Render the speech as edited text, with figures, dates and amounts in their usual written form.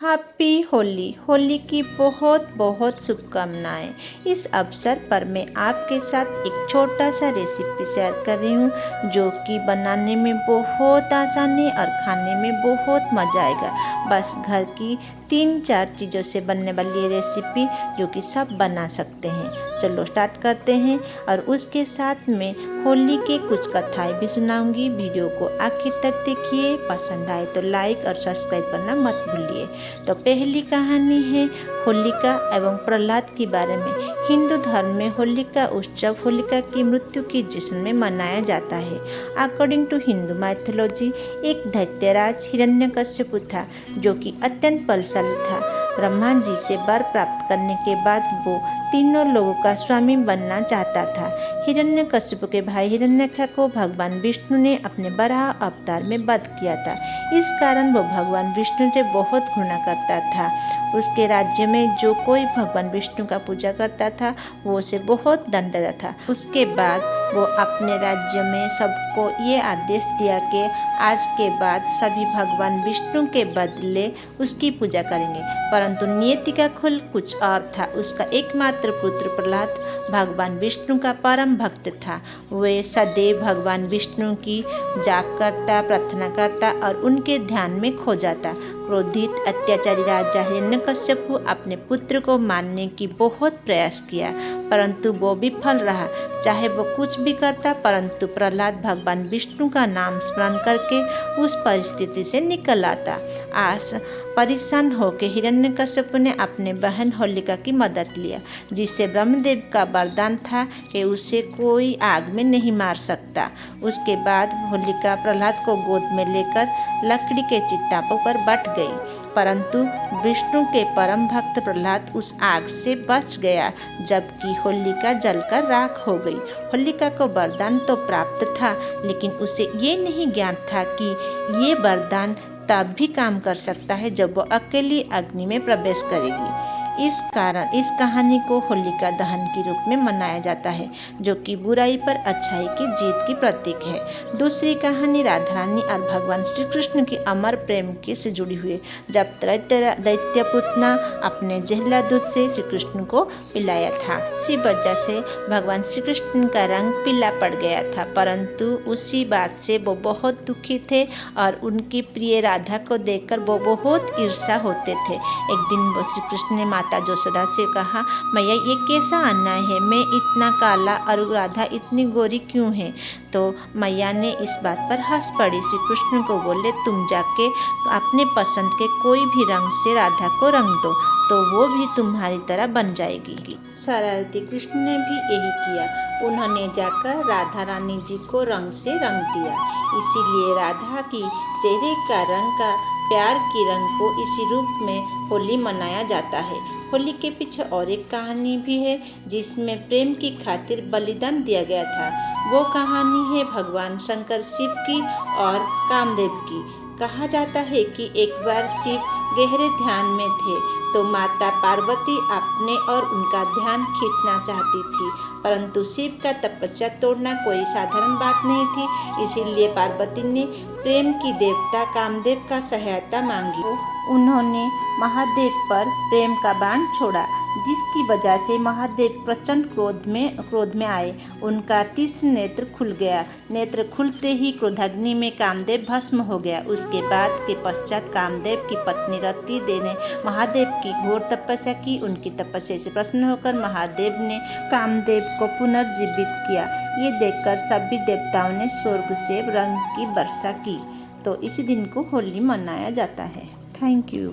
Happy Holi. Holi की बहुत बहुत शुभकामनाएं। इस अवसर पर मैं आपके साथ एक छोटा सा रेसिपी शेयर कर रही हूँ जो कि बनाने में बहुत आसान है और खाने में बहुत मज़ा आएगा। बस घर की 3-4 चीज़ों से बनने वाली ये रेसिपी जो कि सब बना सकते हैं। चलो स्टार्ट करते हैं। और उसके साथ में होली के कुछ कथाएं भी सुनाऊंगी। वीडियो को आखिर तक देखिए। पसंद आए तो लाइक और सब्सक्राइब करना मत भूलिए। तो पहली कहानी है होलिका एवं प्रहलाद के बारे में। हिंदू धर्म में होली का उत्सव होलिका की मृत्यु के जश्न में मनाया जाता है। अकॉर्डिंग टू हिंदू माइथोलॉजी, एक दैत्यराज हिरण्यकश्यप था जो कि अत्यंत बलशाली था। ब्रह्मा जी से वर प्राप्त करने के बाद वो तीनों लोगों का स्वामी बनना चाहता था। हिरण्यकश्यप के भाई हिरण्यक्ष को भगवान विष्णु ने अपने वराह अवतार में वध किया था। इस कारण वो भगवान विष्णु से बहुत घृणा करता था। उसके राज्य में जो कोई भगवान विष्णु का पूजा करता था वो उसे बहुत दंड देता था। उसके बाद वो अपने राज्य में सबको ये आदेश दिया कि आज के बाद सभी भगवान विष्णु के बदले उसकी पूजा करेंगे। परंतु नियति का खुल कुछ और था। उसका एकमात्र पुत्र प्रहलाद भगवान विष्णु का परम भक्त था। वे सदैव भगवान विष्णु की जाप करता, प्रार्थना करता और उनके ध्यान में खो जाता। क्रोधित अत्याचारी राजा हिरण्यकश्यप अपने पुत्र को मारने की बहुत प्रयास किया, परंतु वो विफल रहा। चाहे वो कुछ भी करता, परंतु प्रहलाद भगवान विष्णु का नाम स्मरण करके उस परिस्थिति से निकल आता। परेशान होकर हिरण्यकश्यप ने अपने बहन होलिका की मदद लिया, जिससे ब्रह्मदेव का वरदान था कि उसे कोई आग में नहीं मार सकता। उसके बाद होलिका प्रहलाद को गोद में लेकर लकड़ी के चितापों पर बैठ गई, परंतु विष्णु के परम भक्त प्रहलाद उस आग से बच गया, जबकि होलिका जलकर राख हो गई। होलिका को वरदान तो प्राप्त था, लेकिन उसे ये नहीं ज्ञात था कि ये वरदान तब भी काम कर सकता है जब वो अकेली अग्नि में प्रवेश करेगी। इस कारण इस कहानी को होलिका दहन के रूप में मनाया जाता है, जो कि बुराई पर अच्छाई की जीत की प्रतीक है। दूसरी कहानी राधा रानी और भगवान श्री कृष्ण की अमर प्रेम के से जुड़ी हुई है। जब दैत्य पुतना अपने जहला दूध से श्री कृष्ण को पिलाया था, उसी वजह से भगवान श्री कृष्ण का रंग पीला पड़ गया था। परंतु उसी बात से वो बहुत दुखी थे और उनकी प्रिय राधा को देखकर वो बहुत ईर्ष्या होते थे। एक दिन वो श्री कृष्ण ने माता यशोदा से कहा, मैया ये कैसा अन्याय है, मैं इतना काला और राधा इतनी गोरी क्यों है? तो मैया ने इस बात पर हंस पड़ी। श्री कृष्ण को बोले, तुम जाके अपने पसंद के कोई भी रंग से राधा को रंग दो तो वो भी तुम्हारी तरह बन जाएगी। शरारती कृष्ण ने भी यही किया। उन्होंने जाकर राधा रानी जी को रंग से रंग दिया। इसीलिए राधा की चेहरे का रंग का प्यार की रंग को इसी रूप में होली मनाया जाता है। होली के पीछे और एक कहानी भी है जिसमें प्रेम की खातिर बलिदान दिया गया था। वो कहानी है भगवान शंकर शिव की और कामदेव की। कहा जाता है कि एक बार शिव गहरे ध्यान में थे तो माता पार्वती अपने और उनका ध्यान खींचना चाहती थी, परंतु शिव का तपस्या तोड़ना कोई साधारण बात नहीं थी। इसीलिए पार्वती ने प्रेम की देवता कामदेव का सहायता मांगी। उन्होंने महादेव पर प्रेम का बाण छोड़ा, जिसकी वजह से महादेव प्रचंड क्रोध में आए। उनका तीसरा नेत्र खुल गया। नेत्र खुलते ही क्रोधाग्नि में कामदेव भस्म हो गया। उसके बाद के पश्चात कामदेव की पत्नी रति देव ने महादेव की घोर तपस्या की। उनकी तपस्या से प्रसन्न होकर महादेव ने कामदेव को पुनर्जीवित किया। ये देखकर सभी देवताओं ने स्वर्ग से रंग की वर्षा की। तो इसी दिन को होली मनाया जाता है। Thank you.